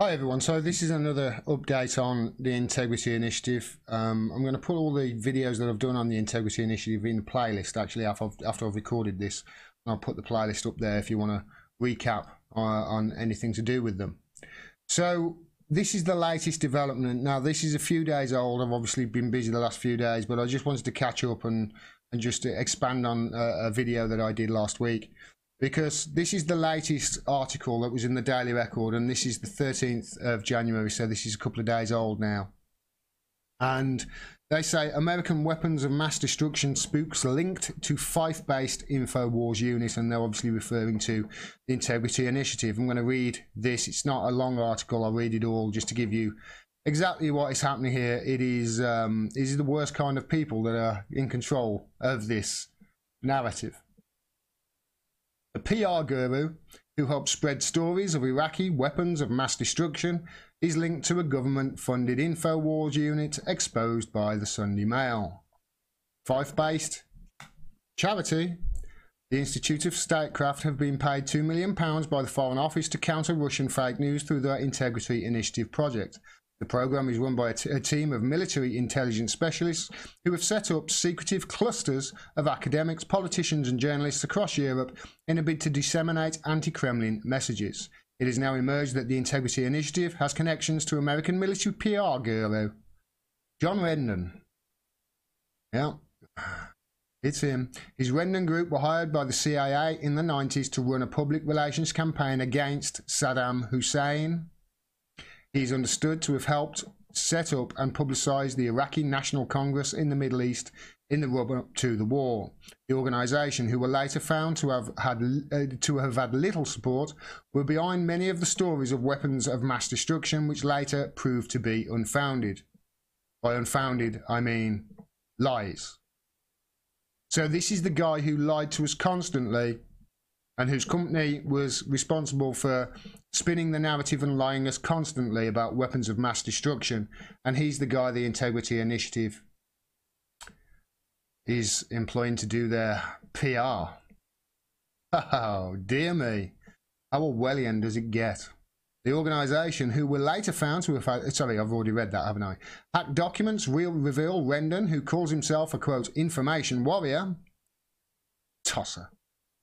Hi everyone, so this is another update on the Integrity Initiative. I'm going to put all the videos that I've done on the Integrity Initiative in the playlist actually after I've recorded this. I'll put the playlist up there if you want to recap on anything to do with them. So this is the latest development. Now this is a few days old. I've obviously been busy the last few days, but I just wanted to catch up and just to expand on a video that I did last week. Because this is the latest article that was in the Daily Record, and this is the 13th of January, so this is a couple of days old now. And they say American weapons of mass destruction spooks linked to Fife-based InfoWars unit, and they're obviously referring to the Integrity Initiative. I'm going to read this. It's not a long article. I'll read it all just to give you exactly what is happening here. It is the worst kind of people that are in control of this narrative. A PR guru who helped spread stories of Iraqi weapons of mass destruction is linked to a government-funded InfoWars unit exposed by the Sunday Mail. Fife-based charity, the Institute of Statecraft, have been paid £2 million by the Foreign Office to counter Russian fake news through their Integrity Initiative project. The program is run by a team of military intelligence specialists who have set up secretive clusters of academics, politicians and journalists across Europe in a bid to disseminate anti-Kremlin messages. It has now emerged that the Integrity Initiative has connections to American military PR guru John Rendon. Yeah, it's him. His Rendon group were hired by the CIA in the 90s to run a public relations campaign against Saddam Hussein. He's understood to have helped set up and publicise the Iraqi National Congress in the Middle East in the run-up to the war. The organisation, who were later found to have had little support, were behind many of the stories of weapons of mass destruction, which later proved to be unfounded. By unfounded, I mean lies. So this is the guy who lied to us constantly, and whose company was responsible for spinning the narrative and lying us constantly about weapons of mass destruction. And he's the guy the Integrity Initiative is employing to do their PR. Oh, dear me. How Orwellian does it get? The organisation, who were later found to have had... Sorry, I've already read that, haven't I? Hacked documents reveal Rendon, who calls himself a, quote, information warrior, tosser,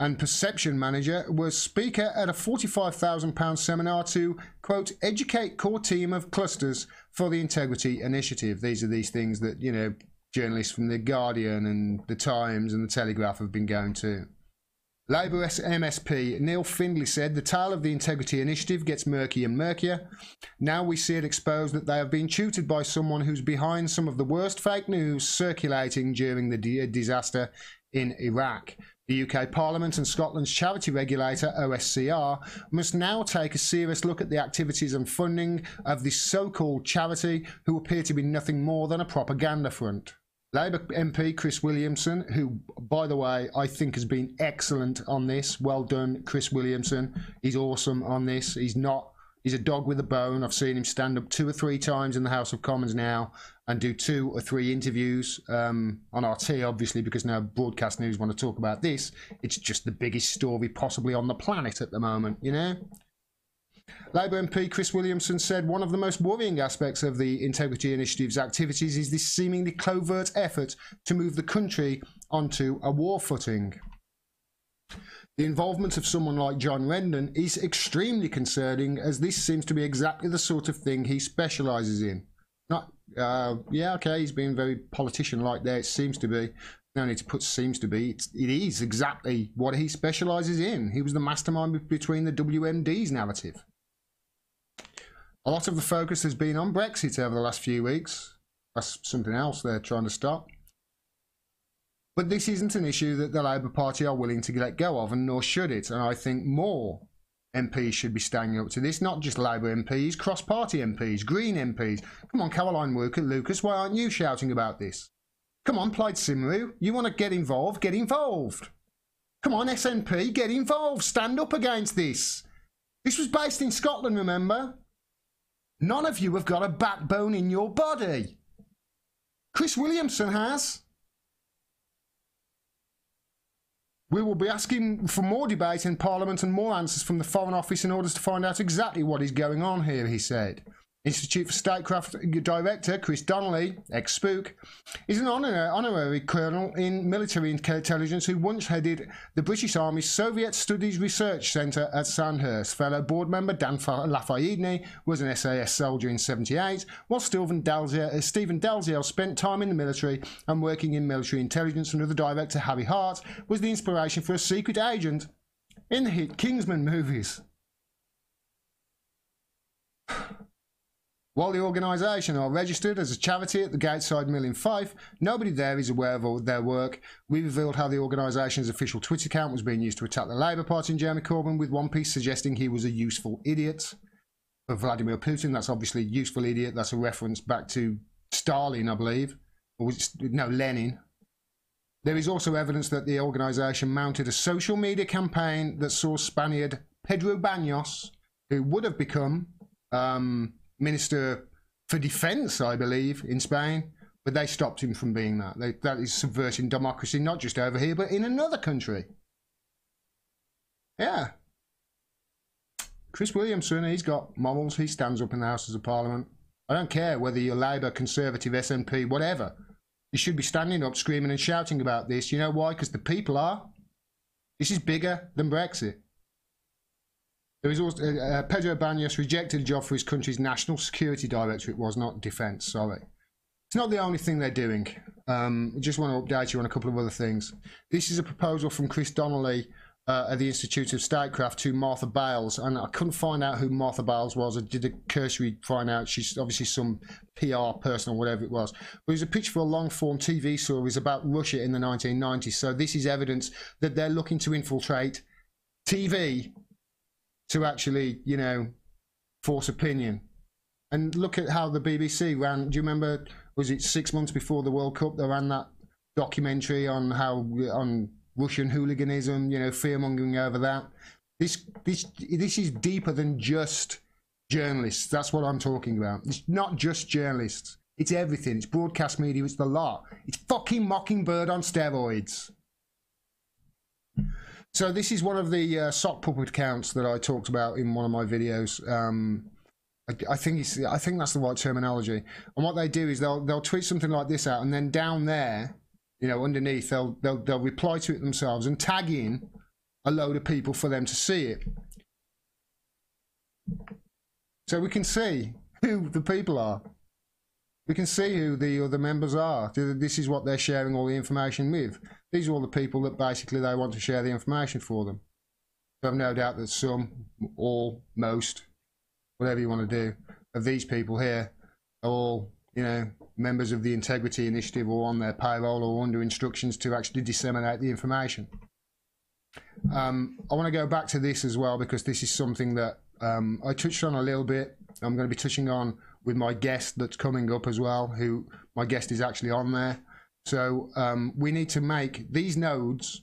and perception manager, was speaker at a £45,000 seminar to, quote, educate core team of clusters for the Integrity Initiative. These are these things that, you know, journalists from The Guardian and The Times and The Telegraph have been going to. Labour MSP Neil Findlay said the tale of the Integrity Initiative gets murkier and murkier. Now we see it exposed that they have been tutored by someone who's behind some of the worst fake news circulating during the disaster in Iraq. The UK Parliament and Scotland's charity regulator, OSCR, must now take a serious look at the activities and funding of this so-called charity, who appear to be nothing more than a propaganda front. Labour MP Chris Williamson, who, by the way, I think has been excellent on this. Well done, Chris Williamson. He's awesome on this. He's a dog with a bone. I've seen him stand up 2 or 3 times in the House of Commons now and do 2 or 3 interviews on RT, obviously, because now broadcast news want to talk about this. It's just the biggest story possibly on the planet at the moment, you know? Labour MP Chris Williamson said one of the most worrying aspects of the Integrity Initiative's activities is this seemingly covert effort to move the country onto a war footing. The involvement of someone like John Rendon is extremely concerning, as this seems to be exactly the sort of thing he specialises in. Yeah, okay, he's being very politician-like there, it seems to be. No need to put seems to be. It is exactly what he specialises in. He was the mastermind between the WMD's narrative. A lot of the focus has been on Brexit over the last few weeks. That's something else they're trying to stop. But this isn't an issue that the Labour Party are willing to let go of, and nor should it. And I think more MPs should be standing up to this, not just Labour MPs, cross-party MPs, Green MPs. Come on, Caroline Lucas, why aren't you shouting about this? Come on, Plaid Cymru, you want to get involved? Get involved. Come on, SNP, get involved. Stand up against this. This was based in Scotland, remember? None of you have got a backbone in your body. Chris Williamson has. We will be asking for more debate in Parliament and more answers from the Foreign Office in order to find out exactly what is going on here, he said. Institute for Statecraft Director Chris Donnelly, ex-Spook, is an honorary colonel in military intelligence who once headed the British Army's Soviet Studies Research Centre at Sandhurst. Fellow board member Dan Lafayette was an SAS soldier in '78, while Stephen Dalziel spent time in the military and working in military intelligence. Another director, Harry Hart, was the inspiration for a secret agent in the hit Kingsman movies. While the organisation are registered as a charity at the Gateside Mill in Fife, nobody there is aware of their work. We revealed how the organisation's official Twitter account was being used to attack the Labour Party and Jeremy Corbyn, with one piece suggesting he was a useful idiot. For Vladimir Putin, that's obviously a useful idiot. That's a reference back to Stalin, I believe. Or was it, no, Lenin. There is also evidence that the organisation mounted a social media campaign that saw Spaniard Pedro Baños, who would have become Minister for Defence, I believe, in Spain, but they stopped him from being that. That is subverting democracy, not just over here, but in another country. Yeah. Chris Williamson, he's got morals. He stands up in the Houses of Parliament. I don't care whether you're Labour, Conservative, SNP, whatever. You should be standing up, screaming and shouting about this. You know why? Because the people are. This is bigger than Brexit. There is also Pedro Baños rejected a job for his country's National Security Director. It was not Defence, sorry. It's not the only thing they're doing. I just want to update you on a couple of other things. This is a proposal from Chris Donnelly at the Institute of Statecraft to Martha Bales, and I couldn't find out who Martha Bales was. I did a cursory find out. She's obviously some PR person or whatever it was. But it was a pitch for a long-form TV series about Russia in the 1990s. So this is evidence that they're looking to infiltrate TV to actually, you know, force opinion. And look at how the BBC ran. Do you remember, was it 6 months before the World Cup, they ran that documentary on how, on Russian hooliganism, you know, fear-mongering over that. This is deeper than just journalists. That's what I'm talking about. It's not just journalists. It's everything. It's broadcast media. It's the lot. It's fucking Mockingbird on steroids. So this is one of the sock puppet accounts that I talked about in one of my videos. I think that's the right terminology. And what they do is they'll tweet something like this out, and then down there, you know, underneath, they'll reply to it themselves and tag in a load of people for them to see it. So we can see who the people are. We can see who the other members are. This is what they're sharing all the information with. These are all the people that basically they want to share the information for them. So I've no doubt that some, all, most, whatever you want to do, of these people here are all, you know, members of the Integrity Initiative, or on their payroll, or under instructions to actually disseminate the information. I want to go back to this as well, because this is something that I touched on a little bit. I'm going to be touching on with my guest that's coming up as well, who my guest is actually on there. So we need to make these nodes,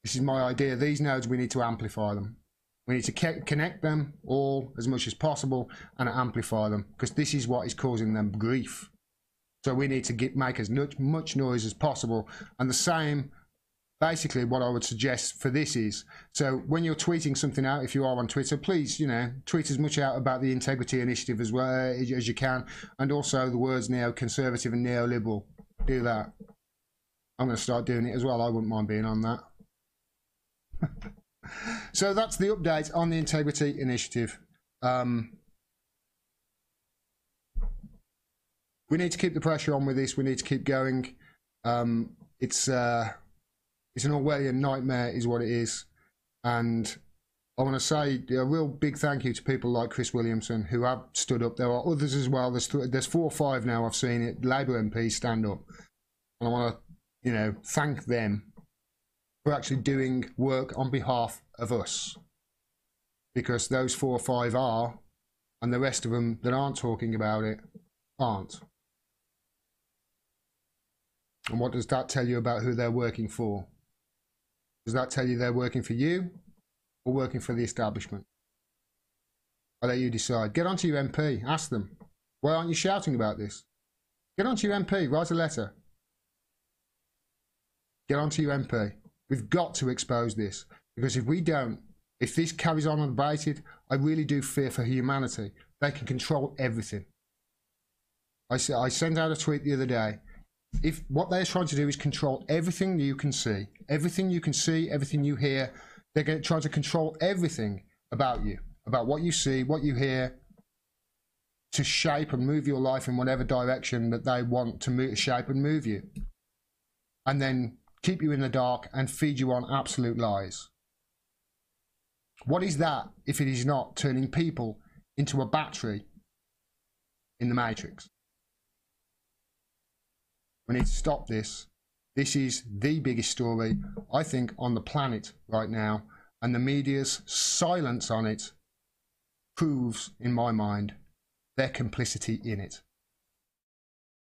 this is my idea, these nodes, we need to amplify them. We need to connect them all as much as possible and amplify them, because this is what is causing them grief. So we need to make as much noise as possible. And the same, basically what I would suggest for this is, so when you're tweeting something out, if you are on Twitter, please, you know, tweet as much out about the Integrity Initiative as well as you can, and also the words neoconservative and neoliberal. Do that. I'm going to start doing it as well. I wouldn't mind being on that. So that's the update on the Integrity Initiative. We need to keep the pressure on with this. We need to keep going. It's an Orwellian nightmare is what it is. And I want to say a real big thank you to people like Chris Williamson, who have stood up. There are others as well. There's 4 or 5 now I've seen it. Labour MPs stand up. And I want to, you know, thank them for actually doing work on behalf of us. Because those 4 or 5 are, and the rest of them that aren't talking about it aren't. And what does that tell you about who they're working for? Does that tell you they're working for you or working for the establishment? I'll let you decide. Get onto your MP, ask them, why aren't you shouting about this? Get onto your MP, write a letter. Get onto your MP. We've got to expose this, because if we don't, if this carries on unabated, I really do fear for humanity. They can control everything. I sent out a tweet the other day. If what they're trying to do is control everything you can see, everything you hear, they're going to try to control everything about you, about what you see, what you hear, to shape and move your life in whatever direction that they want to move, shape and move you, and then keep you in the dark and feed you on absolute lies. What is that if it is not turning people into a battery in the Matrix? We need to stop this. This is the biggest story, I think, on the planet right now, and the media's silence on it proves, in my mind, their complicity in it.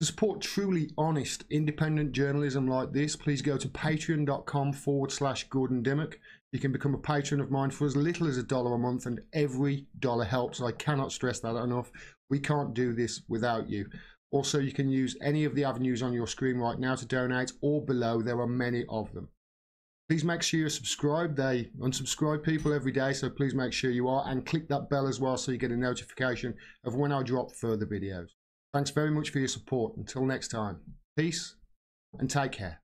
To support truly honest, independent journalism like this, please go to patreon.com/Gordon Dimmack. You can become a patron of mine for as little as $1 a month, and every dollar helps. I cannot stress that enough. We can't do this without you. Also, you can use any of the avenues on your screen right now to donate, or below. There are many of them. Please make sure you're subscribed. They unsubscribe people every day, so please make sure you are, and click that bell as well so you get a notification of when I drop further videos. Thanks very much for your support. Until next time, peace and take care.